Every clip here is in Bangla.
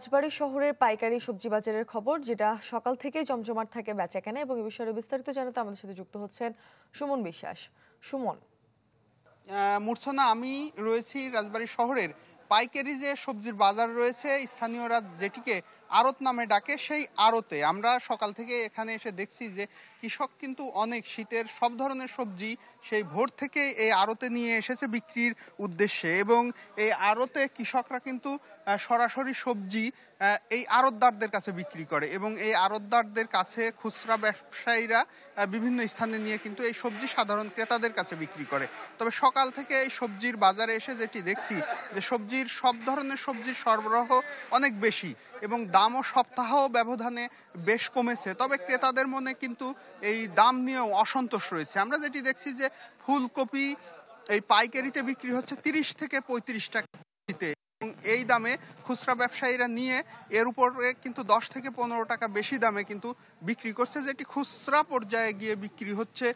রাজবাড়ী শহরের পাইকারি সবজি বাজারের খবর, যেটা সকাল থেকেই জমজমাট থাকে বেচাকেনা, এবং এই বিষয়ে বিস্তারিত জানাতে আমাদের সাথে যুক্ত হচ্ছেন সুমন বিশ্বাস। সুমন। মূর্ছনা, আমি রয়েছি রাজবাড়ী শহরের পাইকারি যে সবজির বাজার রয়েছে, স্থানীয়রা যেটিকে আড়ত নামে ডাকে, সেই আড়তে আমরা সকাল থেকে এখানে এসে দেখছি যে কৃষক কিন্তু অনেক শীতের সব ধরনের সবজি সেই ভোর থেকে এই আড়তে নিয়ে এসেছে বিক্রির উদ্দেশ্যে, এবং এই আড়তে কৃষকরা কিন্তু সরাসরি সবজি এই আড়তদারদের কাছে বিক্রি করে, এবং এই আড়তদারদের কাছে খুচরা ব্যবসায়ীরা বিভিন্ন স্থানে নিয়ে কিন্তু এই সবজি সাধারণ ক্রেতাদের কাছে বিক্রি করে। তবে সকাল থেকে এই সবজির বাজারে এসে যেটি দেখছি যে সব ধরনের সবজির সরবরাহ অনেক বেশি, এবং দামও সপ্তাহ ব্যবধানে বেশ কমেছে। তবে ক্রেতাদের মনে কিন্তু এই দাম নিয়েও অসন্তোষ রয়েছে। আমরা যেটি দেখছি যে ফুলকপি এই পাইকারিতে বিক্রি হচ্ছে 30 থেকে 35 টাকা, এই দামে খুচরা ব্যবসায়ীরা নিয়ে এর উপরে কিন্তু 10 থেকে 15 টাকা বেশি দামে কিন্তু বিক্রি করছে, যেটি খুচরা পর্যায়ে গিয়ে বিক্রি হচ্ছে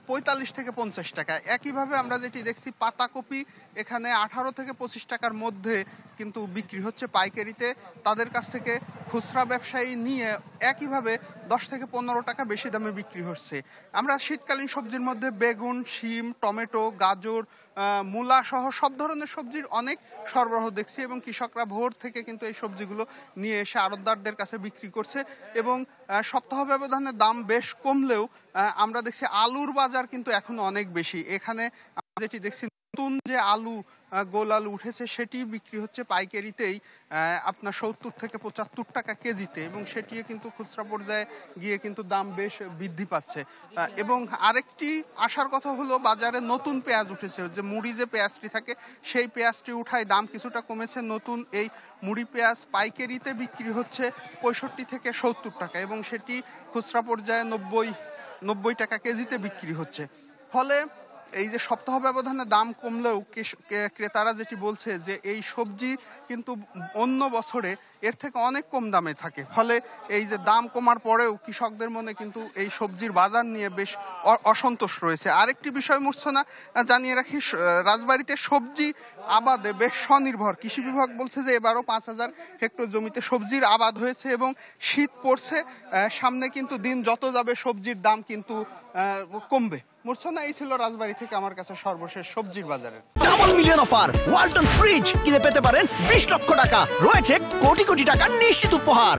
45 থেকে 50 টাকা। একইভাবে আমরা যেটি দেখছি পাতাকপি এখানে 18 থেকে 25 টাকার মধ্যে কিন্তু বিক্রি হচ্ছে পাইকারিতে, তাদের কাছ থেকে খুচরা ব্যবসায়ী নিয়ে একইভাবে 10 থেকে 15 টাকা বেশি দামে বিক্রি হচ্ছে। আমরা শীতকালীন সবজির মধ্যে বেগুন, শিম, টমেটো, গাজর, মূলা সহ সব ধরনের সবজির অনেক সরবরাহ দেখছি, এবং কৃষকরা ভোর থেকে কিন্তু এই সবজিগুলো নিয়ে এসে আড়তদারদের কাছে বিক্রি করছে, এবং সপ্তাহ ব্যবধানে দাম বেশ কমলেও আমরা দেখছি আলুর বাজার কিন্তু এখন অনেক বেশি। এখানে যেটি দেখছি নতুন যে আলু, গোল আলু উঠেছে, সেটি বিক্রি হচ্ছে পাইকারিতেই আপনার 70 থেকে 75 টাকা কেজিতে, এবং সেটিও কিন্তু খুচরা পর্যায়ে গিয়ে কিন্তু দাম বেশ বৃদ্ধি পাচ্ছে। এবং আরেকটি আসার কথা হলো, বাজারে নতুন পেঁয়াজ উঠেছে, যে মুড়ি যে পেঁয়াজটি থাকে সেই পেঁয়াজটি উঠায় দাম কিছুটা কমেছে। নতুন এই মুড়ি পেঁয়াজ পাইকারিতে বিক্রি হচ্ছে 65 থেকে 70 টাকা, এবং সেটি খুচরা পর্যায়ে 90 টাকা কেজিতে বিক্রি হচ্ছে। ফলে এই যে সপ্তাহ ব্যবধানে দাম কমলেও ক্রেতারা যেটি বলছে যে এই সবজি কিন্তু অন্য বছরে এর থেকে অনেক কম দামে থাকে, ফলে এই যে দাম কমার পরেও কৃষকদের মনে কিন্তু এই সবজির বাজার নিয়ে বেশ অসন্তোষ রয়েছে। আরেকটি বিষয় মূর্ছনা জানিয়ে রাখি, রাজবাড়ীতে সবজি আবাদে বেশ স্বনির্ভর। কৃষি বিভাগ বলছে যে এবারও 5000 হেক্টর জমিতে সবজির আবাদ হয়েছে, এবং শীত পড়ছে, সামনে কিন্তু দিন যত যাবে সবজির দাম কিন্তু কমবে। মূর্ছনা, এই ছিল রাজবাড়ী থেকে আমার কাছে সর্বশেষ সবজির বাজারের double million offer. Walton fridge কিনে পেতে পারেন 20 লক্ষ টাকা, রয়েছে কোটি কোটি টাকার নিশ্চিত উপহার।